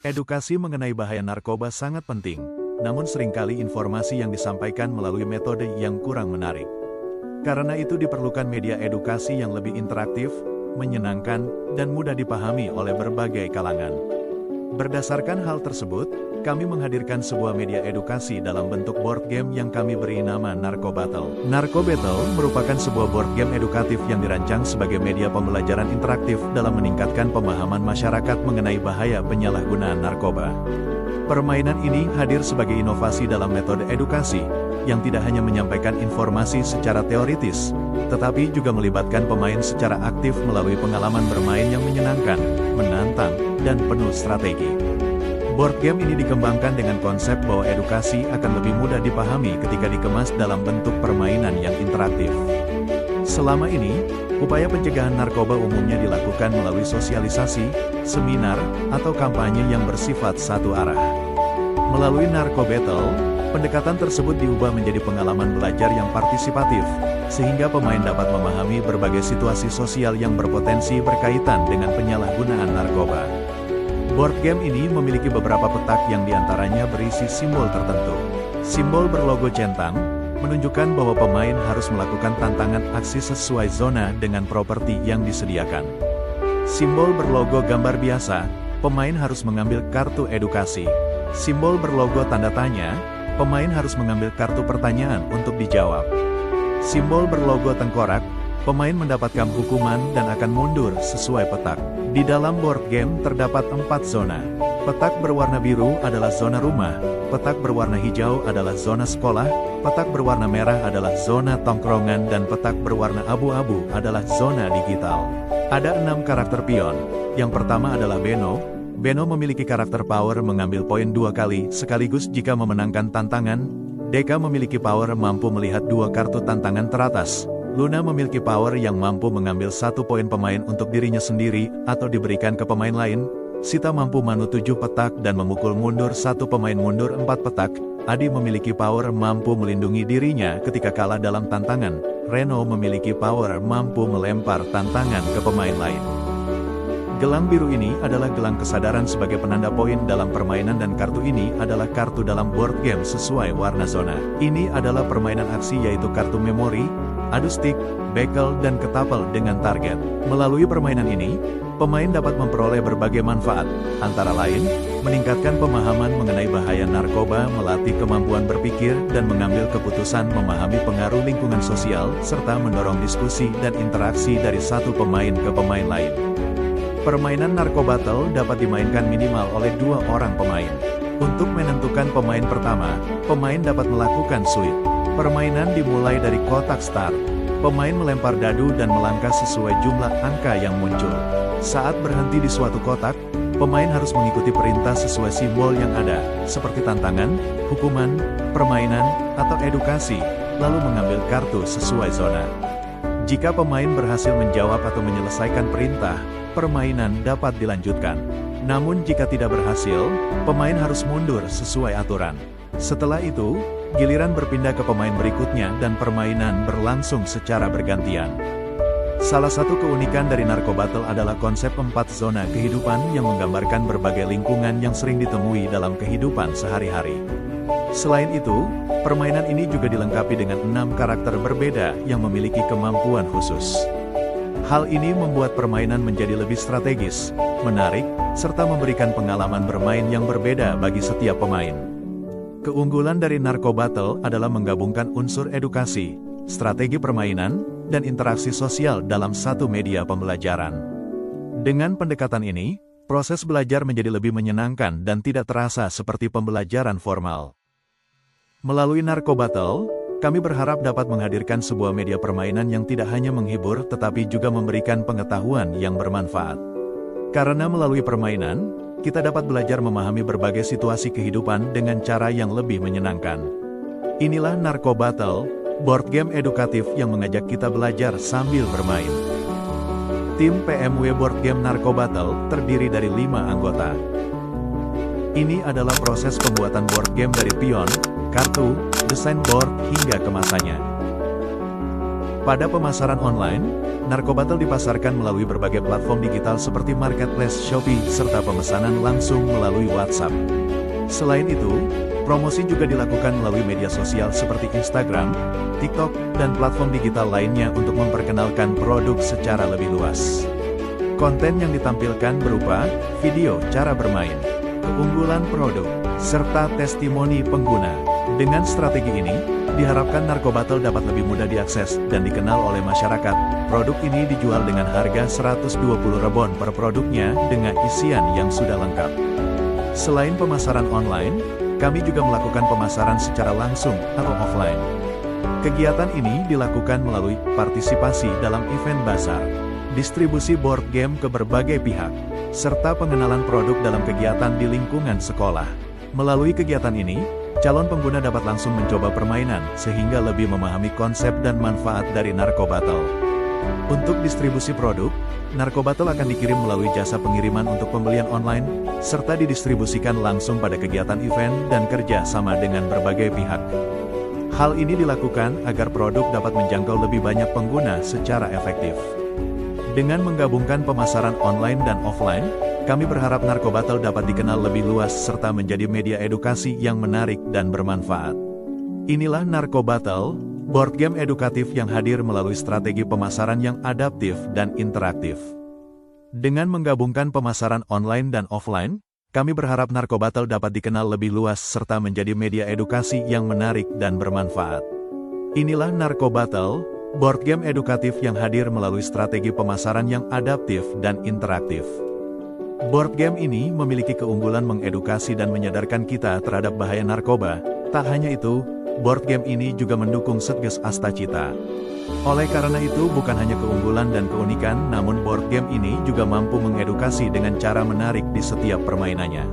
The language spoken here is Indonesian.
Edukasi mengenai bahaya narkoba sangat penting, namun seringkali informasi yang disampaikan melalui metode yang kurang menarik. Karena itu diperlukan media edukasi yang lebih interaktif, menyenangkan, dan mudah dipahami oleh berbagai kalangan. Berdasarkan hal tersebut, kami menghadirkan sebuah media edukasi dalam bentuk board game yang kami beri nama Narko Battle. Narko Battle merupakan sebuah board game edukatif yang dirancang sebagai media pembelajaran interaktif dalam meningkatkan pemahaman masyarakat mengenai bahaya penyalahgunaan narkoba. Permainan ini hadir sebagai inovasi dalam metode edukasi, yang tidak hanya menyampaikan informasi secara teoritis, tetapi juga melibatkan pemain secara aktif melalui pengalaman bermain yang menyenangkan, menantang, dan penuh strategi. Board game ini dikembangkan dengan konsep bahwa edukasi akan lebih mudah dipahami ketika dikemas dalam bentuk permainan yang interaktif. Selama ini, upaya pencegahan narkoba umumnya dilakukan melalui sosialisasi, seminar, atau kampanye yang bersifat satu arah. Melalui Narko Battle, pendekatan tersebut diubah menjadi pengalaman belajar yang partisipatif, sehingga pemain dapat memahami berbagai situasi sosial yang berpotensi berkaitan dengan penyalahgunaan narkoba. Board game ini memiliki beberapa petak yang diantaranya berisi simbol tertentu. Simbol berlogo centang, menunjukkan bahwa pemain harus melakukan tantangan aksi sesuai zona dengan properti yang disediakan. Simbol berlogo gambar biasa, pemain harus mengambil kartu edukasi. Simbol berlogo tanda tanya, pemain harus mengambil kartu pertanyaan untuk dijawab. Simbol berlogo tengkorak, pemain mendapatkan hukuman dan akan mundur sesuai petak. Di dalam board game terdapat 4 zona. Petak berwarna biru adalah zona rumah, petak berwarna hijau adalah zona sekolah, petak berwarna merah adalah zona tongkrongan, dan petak berwarna abu-abu adalah zona digital. Ada 6 karakter pion. Yang pertama adalah Beno. Beno memiliki karakter power mengambil poin 2 kali sekaligus jika memenangkan tantangan. Deka memiliki power mampu melihat 2 kartu tantangan teratas. Luna memiliki power yang mampu mengambil 1 poin pemain untuk dirinya sendiri, atau diberikan ke pemain lain. Sita mampu manu 7 petak dan memukul mundur 1 pemain mundur 4 petak. Adi memiliki power mampu melindungi dirinya ketika kalah dalam tantangan. Reno memiliki power mampu melempar tantangan ke pemain lain. Gelang biru ini adalah gelang kesadaran sebagai penanda poin dalam permainan, dan kartu ini adalah kartu dalam board game sesuai warna zona. Ini adalah permainan aksi, yaitu kartu memori, adu stick, bekel, dan ketapel dengan target. Melalui permainan ini, pemain dapat memperoleh berbagai manfaat, antara lain, meningkatkan pemahaman mengenai bahaya narkoba, melatih kemampuan berpikir dan mengambil keputusan, memahami pengaruh lingkungan sosial, serta mendorong diskusi dan interaksi dari satu pemain ke pemain lain. Permainan Narko Battle dapat dimainkan minimal oleh 2 orang pemain. Untuk menentukan pemain pertama, pemain dapat melakukan sweep. Permainan dimulai dari kotak start. Pemain melempar dadu dan melangkah sesuai jumlah angka yang muncul. Saat berhenti di suatu kotak, pemain harus mengikuti perintah sesuai simbol yang ada, seperti tantangan, hukuman, permainan, atau edukasi, lalu mengambil kartu sesuai zona. Jika pemain berhasil menjawab atau menyelesaikan perintah, permainan dapat dilanjutkan. Namun jika tidak berhasil, pemain harus mundur sesuai aturan. Setelah itu, giliran berpindah ke pemain berikutnya dan permainan berlangsung secara bergantian. Salah satu keunikan dari Narko Battle adalah konsep 4 zona kehidupan yang menggambarkan berbagai lingkungan yang sering ditemui dalam kehidupan sehari-hari. Selain itu, permainan ini juga dilengkapi dengan 6 karakter berbeda yang memiliki kemampuan khusus. Hal ini membuat permainan menjadi lebih strategis, menarik, serta memberikan pengalaman bermain yang berbeda bagi setiap pemain. Keunggulan dari Narko Battle adalah menggabungkan unsur edukasi, strategi permainan, dan interaksi sosial dalam satu media pembelajaran. Dengan pendekatan ini, proses belajar menjadi lebih menyenangkan dan tidak terasa seperti pembelajaran formal. Melalui Narko Battle, kami berharap dapat menghadirkan sebuah media permainan yang tidak hanya menghibur tetapi juga memberikan pengetahuan yang bermanfaat. Karena melalui permainan, kita dapat belajar memahami berbagai situasi kehidupan dengan cara yang lebih menyenangkan. Inilah Narko Battle, board game edukatif yang mengajak kita belajar sambil bermain. Tim PMW Board Game Narko Battle terdiri dari 5 anggota. Ini adalah proses pembuatan board game dari pion, kartu, desain board, hingga kemasannya. Pada pemasaran online, Narko Battle dipasarkan melalui berbagai platform digital seperti Marketplace, Shopee, serta pemesanan langsung melalui WhatsApp. Selain itu, promosi juga dilakukan melalui media sosial seperti Instagram, TikTok, dan platform digital lainnya untuk memperkenalkan produk secara lebih luas. Konten yang ditampilkan berupa video cara bermain, keunggulan produk, serta testimoni pengguna. Dengan strategi ini, diharapkan Narko Battle dapat lebih mudah diakses dan dikenal oleh masyarakat. Produk ini dijual dengan harga 120 rebon per produknya dengan isian yang sudah lengkap. Selain pemasaran online, kami juga melakukan pemasaran secara langsung atau offline. Kegiatan ini dilakukan melalui partisipasi dalam event bazar, distribusi board game ke berbagai pihak, serta pengenalan produk dalam kegiatan di lingkungan sekolah. Melalui kegiatan ini, calon pengguna dapat langsung mencoba permainan sehingga lebih memahami konsep dan manfaat dari Narko Battle. Untuk distribusi produk, Narko Battle akan dikirim melalui jasa pengiriman untuk pembelian online, serta didistribusikan langsung pada kegiatan event dan kerja sama dengan berbagai pihak. Hal ini dilakukan agar produk dapat menjangkau lebih banyak pengguna secara efektif. Dengan menggabungkan pemasaran online dan offline, kami berharap Narko Battle dapat dikenal lebih luas serta menjadi media edukasi yang menarik dan bermanfaat. Inilah Narko Battle, board game edukatif yang hadir melalui strategi pemasaran yang adaptif dan interaktif. Dengan menggabungkan pemasaran online dan offline, kami berharap Narko Battle dapat dikenal lebih luas serta menjadi media edukasi yang menarik dan bermanfaat. Inilah Narko Battle, board game edukatif yang hadir melalui strategi pemasaran yang adaptif dan interaktif. Board game ini memiliki keunggulan mengedukasi dan menyadarkan kita terhadap bahaya narkoba. Tak hanya itu, board game ini juga mendukung Satgas Astacita. Oleh karena itu bukan hanya keunggulan dan keunikan, namun board game ini juga mampu mengedukasi dengan cara menarik di setiap permainannya.